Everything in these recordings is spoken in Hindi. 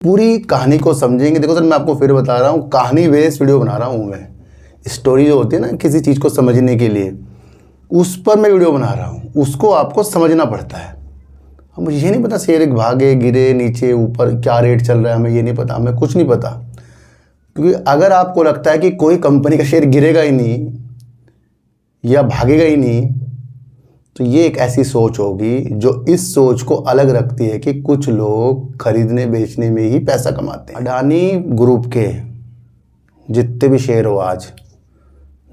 पूरी कहानी को समझेंगे। देखो सर, मैं आपको फिर बता रहा हूँ, कहानी बेस्ड वीडियो बना रहा हूँ मैं। स्टोरी जो होती है ना किसी चीज़ को समझने के लिए, उस पर मैं वीडियो बना रहा हूँ, उसको आपको समझना पड़ता है। अब मुझे ये नहीं पता शेयर भागे गिरे नीचे ऊपर क्या रेट चल रहा है, हमें ये नहीं पता, हमें कुछ नहीं पता। क्योंकि अगर आपको लगता है कि कोई कंपनी का शेयर गिरेगा ही नहीं या भागेगा ही नहीं, तो ये एक ऐसी सोच होगी जो इस सोच को अलग रखती है कि कुछ लोग खरीदने बेचने में ही पैसा कमाते हैं। अडानी ग्रुप के जितने भी शेयर हो आज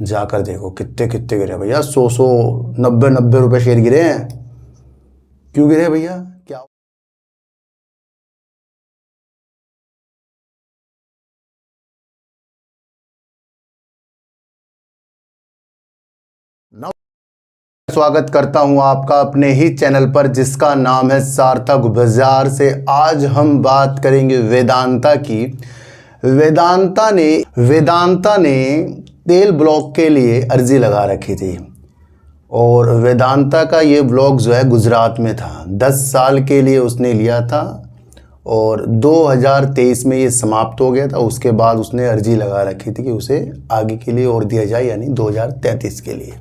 जाकर देखो कितने कितने गिरे भैया, 100 रुपए शेयर गिरे हैं। क्यों गिरे भैया? क्या स्वागत करता हूं आपका अपने ही चैनल पर जिसका नाम है सार्थक बाजार से। आज हम बात करेंगे वेदांता की। वेदांता ने तेल ब्लॉक के लिए अर्जी लगा रखी थी और वेदांता का ये ब्लॉक जो है गुजरात में था। 10 साल के लिए उसने लिया था और 2023 में ये समाप्त हो गया था। उसके बाद उसने अर्जी लगा रखी थी कि उसे आगे के लिए और दिया जाए, यानी 2033 के लिए।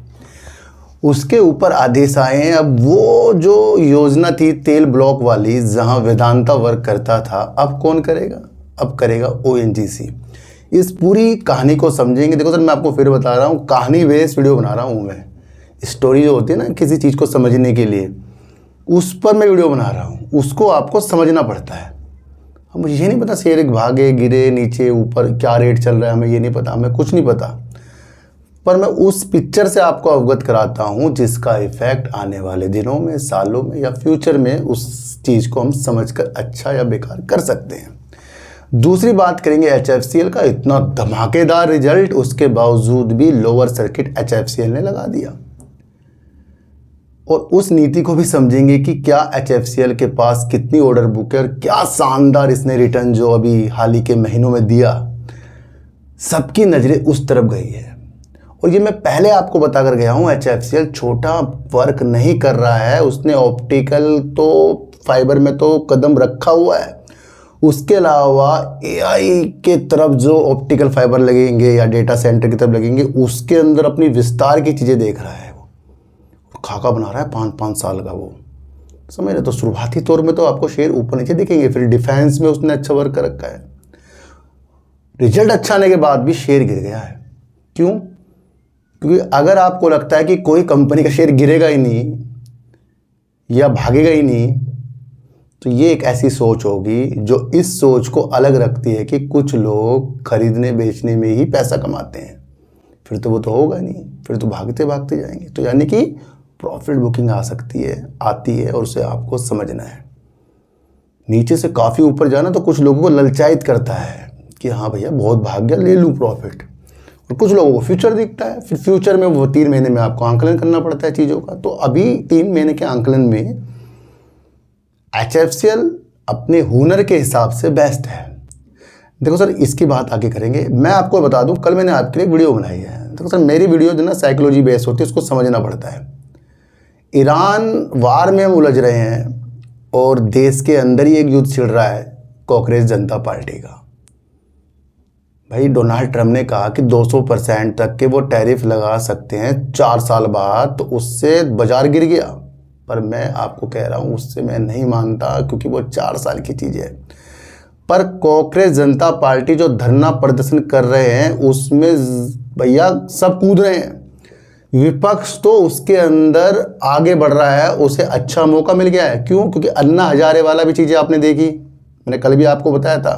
उसके ऊपर आदेश आए हैं। अब वो जो योजना थी तेल ब्लॉक वाली, जहां वेदांता वर्क करता था, अब कौन करेगा? अब करेगा ONGC। इस पूरी कहानी को समझेंगे। देखो सर, मैं आपको फिर बता रहा हूँ, कहानी बेस्ड वीडियो बना रहा हूँ मैं। स्टोरी जो होती है ना किसी चीज़ को समझने के लिए, उस पर मैं वीडियो बना रहा हूँ, उसको आपको समझना पड़ता है। अब मुझे ये नहीं पता शेयर भागे गिरे नीचे ऊपर क्या रेट चल रहा है, हमें ये नहीं पता, हमें कुछ नहीं पता। पर मैं उस पिक्चर से आपको अवगत कराता हूँ जिसका इफेक्ट आने वाले दिनों में, सालों में या फ्यूचर में उस चीज़ को हम समझकर अच्छा या बेकार कर सकते हैं। दूसरी बात करेंगे HFCL का। इतना धमाकेदार रिजल्ट, उसके बावजूद भी लोअर सर्किट HFCL ने लगा दिया। और उस नीति को भी समझेंगे कि क्या HFCL के पास कितनी ऑर्डर बुक है और क्या शानदार इसने रिटर्न जो अभी हाल ही के महीनों में दिया। सबकी नज़रें उस तरफ गई है और ये मैं पहले आपको बता कर गया हूँ, HFCL छोटा वर्क नहीं कर रहा है। उसने ऑप्टिकल तो फाइबर में तो कदम रखा हुआ है, उसके अलावा AI के तरफ जो ऑप्टिकल फाइबर लगेंगे या डेटा सेंटर की तरफ लगेंगे, उसके अंदर अपनी विस्तार की चीज़ें देख रहा है। वो खाका बना रहा है 5-5 साल का। वो समझ रहे? तो शुरुआती तौर में तो आपको शेयर ऊपर नीचे दिखेंगे, फिर डिफेंस में उसने अच्छा वर्क कर रखा है। रिजल्ट अच्छा आने के बाद भी शेयर गिर गया है। क्यों? क्योंकि अगर आपको लगता है कि कोई कंपनी का शेयर गिरेगा ही नहीं या भागेगा ही नहीं, तो ये एक ऐसी सोच होगी जो इस सोच को अलग रखती है कि कुछ लोग खरीदने बेचने में ही पैसा कमाते हैं। फिर तो वो तो होगा नहीं, फिर तो भागते भागते जाएंगे। तो यानी कि प्रॉफिट बुकिंग आ सकती है, आती है, और उसे आपको समझना है। नीचे से काफ़ी ऊपर जाना तो कुछ लोगों को ललचायित करता है कि हाँ भैया बहुत भाग गया, ले लूँ प्रॉफिट। और कुछ लोगों को फ्यूचर दिखता है, फिर फ्यूचर में वो 3 महीने में आपको आंकलन करना पड़ता है चीज़ों का। तो अभी 3 महीने के आंकलन में HFCL अपने हुनर के हिसाब से बेस्ट है। देखो सर, इसकी बात आगे करेंगे। मैं आपको बता दूं, कल मैंने आपके लिए वीडियो बनाई है। देखो सर, मेरी वीडियो जो ना साइकोलॉजी बेस होती है, उसको समझना पड़ता है। ईरान वार में हम उलझ रहे हैं और देश के अंदर ही एक युद्ध छिड़ रहा है कांग्रेस जनता पार्टी का। भाई डोनाल्ड ट्रंप ने कहा कि 200% तक के वो टैरिफ लगा सकते हैं 4 साल बाद, तो उससे बाजार गिर गया। पर मैं आपको कह रहा हूँ उससे मैं नहीं मानता, क्योंकि वो 4 साल की चीज़ है। पर कांग्रेस जनता पार्टी जो धरना प्रदर्शन कर रहे हैं उसमें भैया सब कूद रहे हैं। विपक्ष तो उसके अंदर आगे बढ़ रहा है, उसे अच्छा मौका मिल गया है। क्यों? क्योंकि अन्ना हजारे वाला भी चीज़ें आपने देखी, मैंने कल भी आपको बताया था।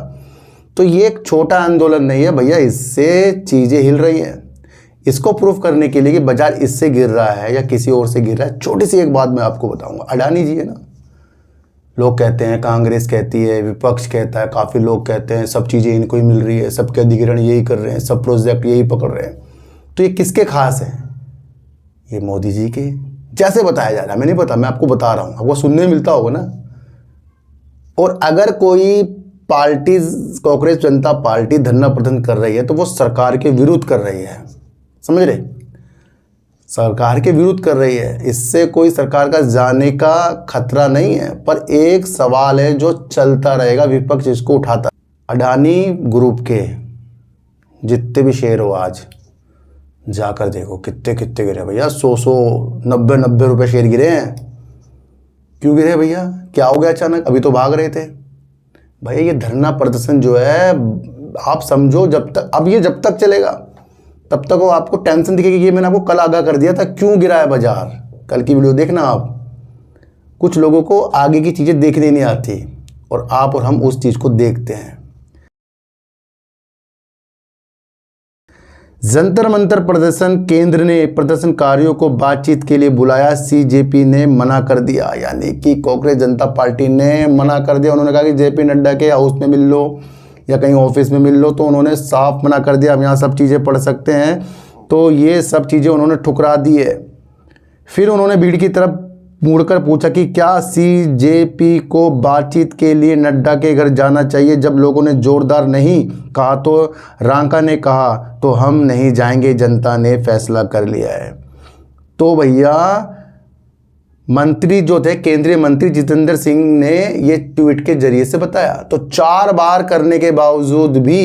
तो ये एक छोटा आंदोलन नहीं है भैया, इससे चीज़ें हिल रही हैं। इसको प्रूफ करने के लिए कि बाजार इससे गिर रहा है या किसी और से गिर रहा है, छोटी सी एक बात मैं आपको बताऊंगा। अडानी जी है ना, लोग कहते हैं, कांग्रेस कहती है, विपक्ष कहता है, काफ़ी लोग कहते हैं सब चीज़ें इनको ही मिल रही है, सबके अधिग्रहण यही कर रहे हैं, सब प्रोजेक्ट यही पकड़ रहे हैं। तो ये किसके खास हैं? ये मोदी जी के, जैसे बताया जा रहा है। मैं नहीं पता, मैं आपको बता रहा हूँ, आपको सुनने मिलता होगा ना। और अगर कोई पार्टी, कांग्रेस जनता पार्टी धरना प्रदर्शन कर रही है तो वो सरकार के विरुद्ध कर रही है, समझ रहे? सरकार के विरुद्ध कर रही है, इससे कोई सरकार का जाने का खतरा नहीं है, पर एक सवाल है जो चलता रहेगा, विपक्ष इसको उठाता। अडानी ग्रुप के जितने भी शेयर हो आज जाकर देखो कितने कितने गिरे भैया, 100 90 रुपए शेयर गिरे हैं। क्यों गिरे भैया, क्या हो गया अचानक? अभी तो भाग रहे थे भैया। ये धरना प्रदर्शन जो है आप समझो, जब तक अब ये जब तक चलेगा तब तक वो आपको टेंशन दिखेगी। ये मैंने आपको कल आगाह कर दिया था क्यों गिरा है बाजार, कल की वीडियो देखना आप। कुछ लोगों को आगे की चीज़ें देखनी नहीं आती और आप और हम उस चीज़ को देखते हैं। जंतर मंतर प्रदर्शन, केंद्र ने प्रदर्शनकारियों को बातचीत के लिए बुलाया, सीजेपी ने मना कर दिया। यानी कि कांग्रेस जनता पार्टी ने मना कर दिया। उन्होंने कहा कि जेपी नड्डा के हाउस में मिल लो या कहीं ऑफिस में मिल लो, तो उन्होंने साफ मना कर दिया। हम यहाँ सब चीज़ें पढ़ सकते हैं, तो ये सब चीज़ें उन्होंने ठुकरा दी है। फिर उन्होंने भीड़ की तरफ मुड़कर पूछा कि क्या सीजेपी को बातचीत के लिए नड्डा के घर जाना चाहिए। जब लोगों ने जोरदार नहीं कहा तो रांका ने कहा तो हम नहीं जाएंगे, जनता ने फैसला कर लिया है। तो भैया मंत्री जो थे, केंद्रीय मंत्री जितेंद्र सिंह ने ये ट्वीट के जरिए से बताया। तो 4 बार करने के बावजूद भी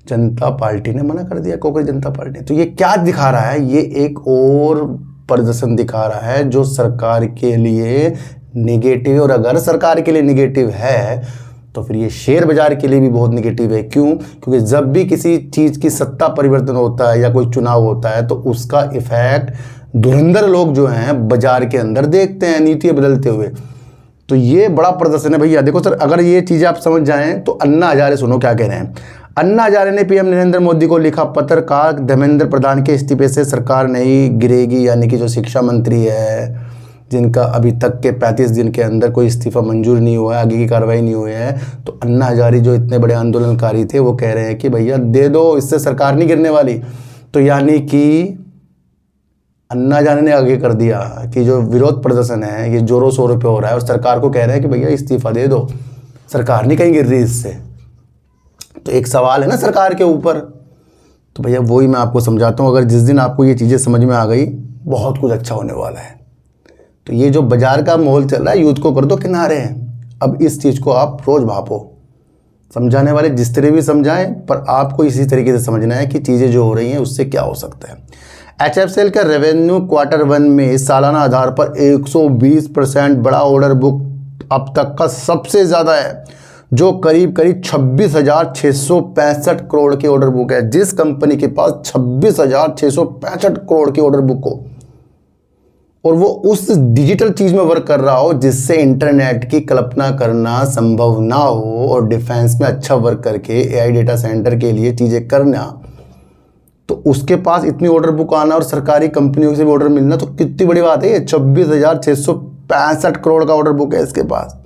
जनता पार्टी ने मना कर दिया, कांग्रेस जनता पार्टी। तो ये क्या दिखा रहा है, ये एक और प्रदर्शन दिखा रहा है जो सरकार के लिए निगेटिव। और अगर सरकार के लिए निगेटिव है तो फिर ये शेयर बाजार के लिए भी बहुत निगेटिव है। क्यों? क्योंकि जब भी किसी चीज़ की सत्ता परिवर्तन होता है या कोई चुनाव होता है तो उसका इफेक्ट धुरंधर लोग जो हैं बाजार के अंदर देखते हैं, नीतियाँ बदलते हुए। तो ये बड़ा प्रदर्शन है भैया। देखो सर, अगर ये चीज़ें आप समझ जाएं तो अन्ना हजारे सुनो क्या कह रहे हैं। अन्ना हजारे ने पीएम नरेंद्र मोदी को लिखा पत्र, कहा धर्मेंद्र प्रधान के इस्तीफे से सरकार नहीं गिरेगी। यानी कि जो शिक्षा मंत्री है, जिनका अभी तक के 35 दिन के अंदर कोई इस्तीफा मंजूर नहीं हुआ है, आगे की कार्रवाई नहीं हुई है, तो अन्ना हजारे जो इतने बड़े आंदोलनकारी थे वो कह रहे हैं कि भैया दे दो, इससे सरकार नहीं गिरने वाली। तो यानी कि अन्ना हजारे ने आगे कर दिया कि जो विरोध प्रदर्शन है ये जोरों शोरों पे हो रहा है और सरकार को कह रहे हैं कि भैया इस्तीफा दे दो, सरकार नहीं कहीं गिर रही इससे। तो एक सवाल है ना सरकार के ऊपर। तो भैया वही मैं आपको समझाता हूँ। अगर जिस दिन आपको ये चीज़ें समझ में आ गई, बहुत कुछ अच्छा होने वाला है। तो ये जो बाजार का माहौल चल रहा है, यूथ को कर दो किनारे। अब इस चीज़ को आप रोज़ भापो। समझाने वाले जिस तरह भी समझाएं, पर आपको इसी तरीके से समझना है कि चीज़ें जो हो रही हैं उससे क्या हो सकता है। HFCL का रेवेन्यू Q1 में सालाना आधार पर 120% बड़ा ऑर्डर बुक अब तक का सबसे ज़्यादा है, जो करीब 26,665 करोड़ की ऑर्डर बुक है। जिस कंपनी के पास 26,665 करोड़ की ऑर्डर बुक हो और वो उस डिजिटल चीज़ में वर्क कर रहा हो जिससे इंटरनेट की कल्पना करना संभव ना हो, और डिफेंस में अच्छा वर्क करके AI डेटा सेंटर के लिए चीज़ें करना, तो उसके पास इतनी ऑर्डर बुक आना और सरकारी कंपनियों से भी ऑर्डर मिलना तो कितनी बड़ी बात है। ये 26,665 करोड़ का ऑर्डर बुक है इसके पास।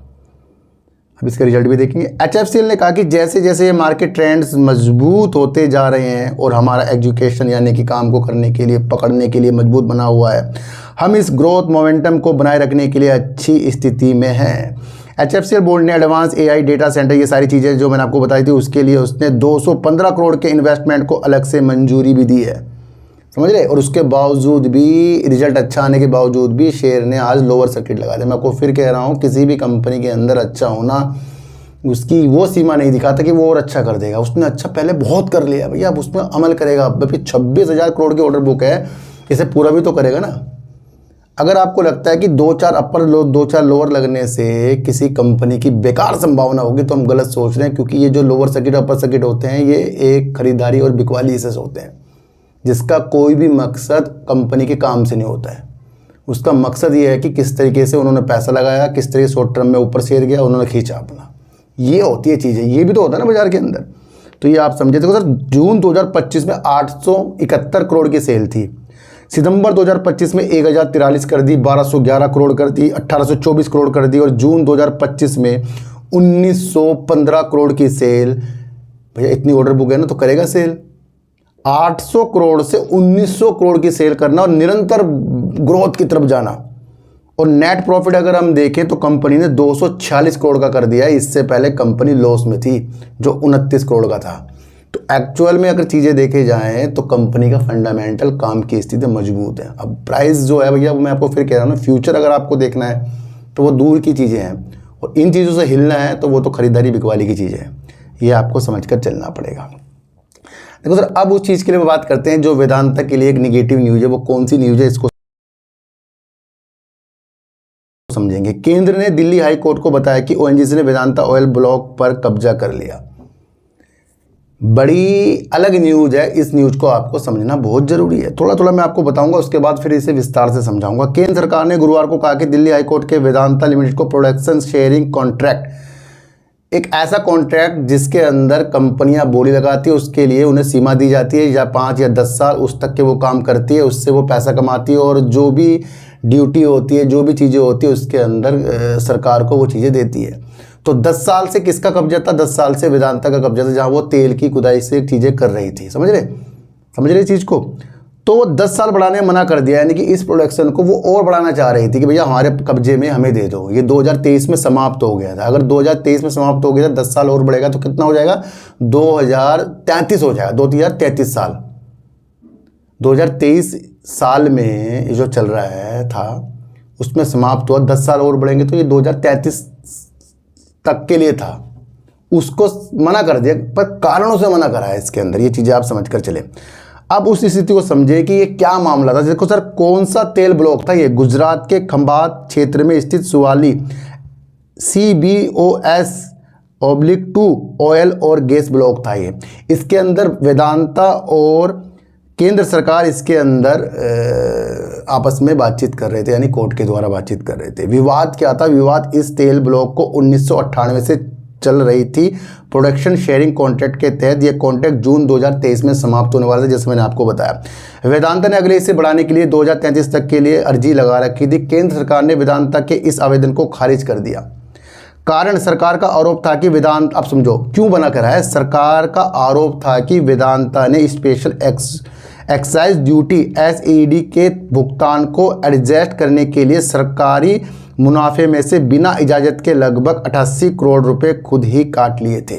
अब इसका रिजल्ट भी देखेंगे। HFCL ने कहा कि जैसे जैसे ये मार्केट ट्रेंड्स मजबूत होते जा रहे हैं और हमारा एजुकेशन यानी कि काम को करने के लिए, पकड़ने के लिए मजबूत बना हुआ है, हम इस ग्रोथ मोमेंटम को बनाए रखने के लिए अच्छी स्थिति में हैं। HFCL बोर्ड ने एडवांस AI डेटा सेंटर, ये सारी चीज़ें जो मैंने आपको बताई थी, उसके लिए उसने 215 करोड़ के इन्वेस्टमेंट को अलग से मंजूरी भी दी है, समझ रहे। और उसके बावजूद भी, रिजल्ट अच्छा आने के बावजूद भी शेयर ने आज लोअर सर्किट लगा दिया। मैं आपको फिर कह रहा हूँ, किसी भी कंपनी के अंदर अच्छा होना उसकी वो सीमा नहीं दिखाता कि वो और अच्छा कर देगा। उसने अच्छा पहले बहुत कर लिया भैया, अब उसमें अमल करेगा। अब 26,000 करोड़ की ऑर्डर बुक है, इसे पूरा भी तो करेगा ना। अगर आपको लगता है कि 2-4 अपर 2-4 लोअर लगने से किसी कंपनी की बेकार संभावना होगी तो हम गलत सोच रहे हैं, क्योंकि ये जो लोअर सर्किट अपर सर्किट होते हैं ये एक खरीदारी और बिकवाली हिस्से होते हैं, जिसका कोई भी मकसद कंपनी के काम से नहीं होता है। उसका मकसद ये है कि किस तरीके से उन्होंने पैसा लगाया, किस तरीके से शॉर्ट टर्म में ऊपर शेयर गया, उन्होंने खींचा अपना। ये होती है चीज़ें, ये भी तो होता है ना बाजार के अंदर। तो ये आप समझे। देखो सर, जून 2025 में 871 करोड़ की सेल थी, सितंबर 2025 में 1043 कर दी, 1211 करोड़ कर दी, 1824 करोड़ कर दी, और जून 2025 में 1915 करोड़ की सेल। भैया इतनी ऑर्डर बुक है ना, तो करेगा सेल। 800 करोड़ से 1900 करोड़ की सेल करना और निरंतर ग्रोथ की तरफ जाना। और नेट प्रॉफिट अगर हम देखें तो कंपनी ने 246 करोड़ का कर दिया है। इससे पहले कंपनी लॉस में थी जो 29 करोड़ का था। तो एक्चुअल में अगर चीज़ें देखे जाएँ तो कंपनी का फंडामेंटल काम की स्थिति मजबूत है। अब प्राइस जो है भैया, मैं आपको फिर कह रहा हूँ ना, फ्यूचर अगर आपको देखना है तो वो दूर की चीज़ें हैं, और इन चीज़ों से हिलना है तो वो तो खरीदारी बिकवाली की चीज़ें हैं। ये आपको समझ कर चलना पड़ेगा। देखो सर, अब उस चीज़ के लिए बात करते हैं जो वेदांता के लिए एक निगेटिव न्यूज़ है। वो कौन सी न्यूज़ है, इसको समझेंगे। केंद्र ने दिल्ली हाई कोर्ट को बताया कि ओएनजीसी ने वेदांता ऑयल ब्लॉक पर कब्जा कर लिया। बड़ी अलग न्यूज़ है, इस न्यूज़ को आपको समझना बहुत ज़रूरी है। थोड़ा थोड़ा मैं आपको बताऊंगा, उसके बाद फिर इसे विस्तार से समझाऊंगा। केंद्र सरकार ने गुरुवार को कहा कि दिल्ली हाई कोर्ट के वेदांता लिमिटेड को प्रोडक्शन शेयरिंग कॉन्ट्रैक्ट, एक ऐसा कॉन्ट्रैक्ट जिसके अंदर कंपनियां बोली लगाती है, उसके लिए उन्हें सीमा दी जाती है, या 5 या 10 साल उस तक के वो काम करती है, उससे वो पैसा कमाती है, और जो भी ड्यूटी होती है, जो भी चीज़ें होती है, उसके अंदर सरकार को वो चीज़ें देती है। तो 10 साल से किसका कब्जा था? 10 साल से वेदांता का कब्जा था, जहाँ वो तेल की खुदाई से चीज़ें कर रही थी। समझ रहे चीज़ को? तो 10 साल बढ़ाने मना कर दिया, यानी कि इस प्रोडक्शन को वो और बढ़ाना चाह रही थी कि भैया हमारे कब्जे में हमें दे दो। ये 2023 में समाप्त हो गया था। अगर 2023 में समाप्त हो गया था, 10 साल और बढ़ेगा तो कितना हो जाएगा? 2033 हो जाएगा, 2033 साल। 2023 साल में ये जो चल रहा है था उसमें समाप्त हुआ, 10 साल और बढ़ेंगे तो ये 2033 तक के लिए था। उसको मना कर दिया, पर कारणों से मना करा है इसके अंदर। ये चीज़ें आप समझ कर चले। अब उस स्थिति को समझे कि ये क्या मामला था। देखो सर, कौन सा तेल ब्लॉक था? ये गुजरात के खंभात क्षेत्र में स्थित सुवाली CBOS/2 ऑयल और गैस ब्लॉक था। ये इसके अंदर वेदांता और केंद्र सरकार इसके अंदर आपस में बातचीत कर रहे थे, यानी कोर्ट के द्वारा बातचीत कर रहे थे। विवाद क्या था? विवाद इस तेल ब्लॉक को 1998 से चल रही थी प्रोडक्शन शेयरिंग कॉन्ट्रैक्ट के तहत। यह कॉन्ट्रैक्ट जून 2023 में समाप्त होने वाला था, जैसे मैंने आपको बताया। वेदांता ने अगले इसे बढ़ाने के लिए 2033 तक के लिए अर्जी लगा रखी थी। केंद्र सरकार ने वेदांता के इस आवेदन को खारिज कर दिया। कारण, सरकार का आरोप था कि वेदांत, आप समझो क्यों बना करा है। सरकार का आरोप था कि वेदांता ने स्पेशल एक्साइज ड्यूटी SED के भुगतान को एडजस्ट करने के लिए सरकारी मुनाफे में से बिना इजाज़त के लगभग 88 करोड़ रुपए खुद ही काट लिए थे।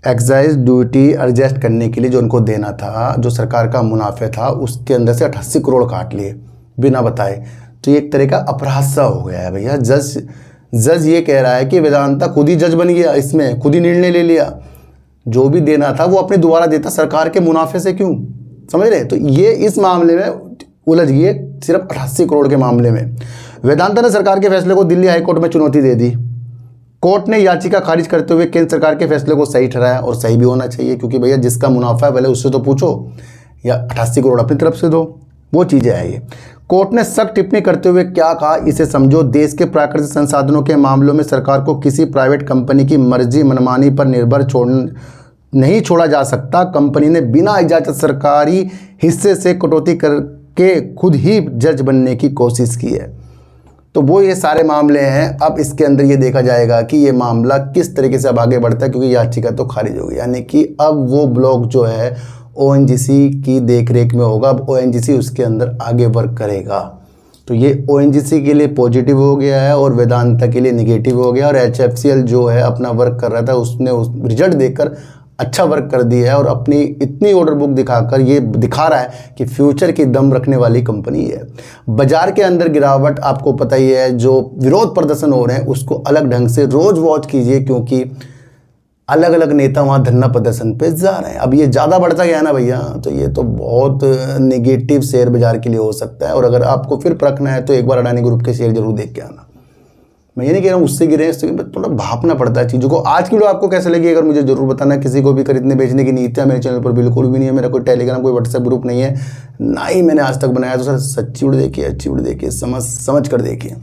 एक्साइज ड्यूटी एडजस्ट करने के लिए जो उनको देना था, जो सरकार का मुनाफे था, उसके अंदर से 88 करोड़ काट लिए बिना बताए। तो ये एक तरह का अपराध सा हो गया है भैया। जज ये कह रहा है कि वेदांता खुद ही जज बन गया, इसमें खुद ही निर्णय ले लिया। जो भी देना था वो अपने द्वारा देता, सरकार के मुनाफे से क्यों? समझ रहे? तो ये इस मामले में उलझ गए, सिर्फ 88 करोड़ के मामले में। वेदांता ने सरकार के फैसले को दिल्ली हाईकोर्ट में चुनौती दे दी। कोर्ट ने याचिका खारिज करते हुए केंद्र सरकार के फैसले को सही ठहराया, और सही भी होना चाहिए, क्योंकि भैया जिसका मुनाफा है पहले उससे तो पूछो, या 88 करोड़ अपनी तरफ से दो, वो चीज़ें है ये। कोर्ट ने सख्त टिप्पणी करते हुए क्या कहा, इसे समझो। देश के प्राकृतिक संसाधनों के मामलों में सरकार को किसी प्राइवेट कंपनी की मर्जी मनमानी पर निर्भर नहीं छोड़ा जा सकता। कंपनी ने बिना इजाज़त सरकारी हिस्से से कटौती करके खुद ही जज बनने की कोशिश की है। तो वो ये सारे मामले हैं। अब इसके अंदर ये देखा जाएगा कि ये मामला किस तरीके से अब आगे बढ़ता है, क्योंकि याचिका तो खारिज होगी, यानी कि अब वो ब्लॉक जो है ONGC की देखरेख में होगा। अब ONGC उसके अंदर आगे वर्क करेगा। तो ये ONGC के लिए पॉजिटिव हो गया है और वेदांता के लिए निगेटिव हो गया। और HFCL जो है अपना वर्क कर रहा था, उसने उस रिजल्ट देखकर अच्छा वर्क कर दिया है, और अपनी इतनी ऑर्डर बुक दिखाकर ये दिखा रहा है कि फ्यूचर की दम रखने वाली कंपनी है। बाजार के अंदर गिरावट आपको पता ही है, जो विरोध प्रदर्शन हो रहे हैं उसको अलग ढंग से रोज़ वॉच कीजिए, क्योंकि अलग अलग नेता वहाँ धरना प्रदर्शन पे जा रहे हैं। अब ये ज़्यादा बढ़ता गया ना भैया, तो ये तो बहुत नेगेटिव शेयर बाजार के लिए हो सकता है। और अगर आपको फिर परखना है तो एक बार अडानी ग्रुप के शेयर जरूर देख के आना। मैं ये नहीं कह रहा हूँ उससे गिरे, थोड़ा भापना पड़ता है चीज़ों को। आज की वीडियो आपको कैसे लगी अगर मुझे जरूर बताना। किसी को भी खरीदने बेचने की नीतियाँ मेरे चैनल पर बिल्कुल भी नहीं है। मेरा कोई टेलीग्राम, कोई व्हाट्सएप ग्रुप नहीं है, ना ही मैंने आज तक बनाया। तो सर सच्ची वीडियो देखिए, अच्छी वीडियो देखिए, समझ कर देखिए।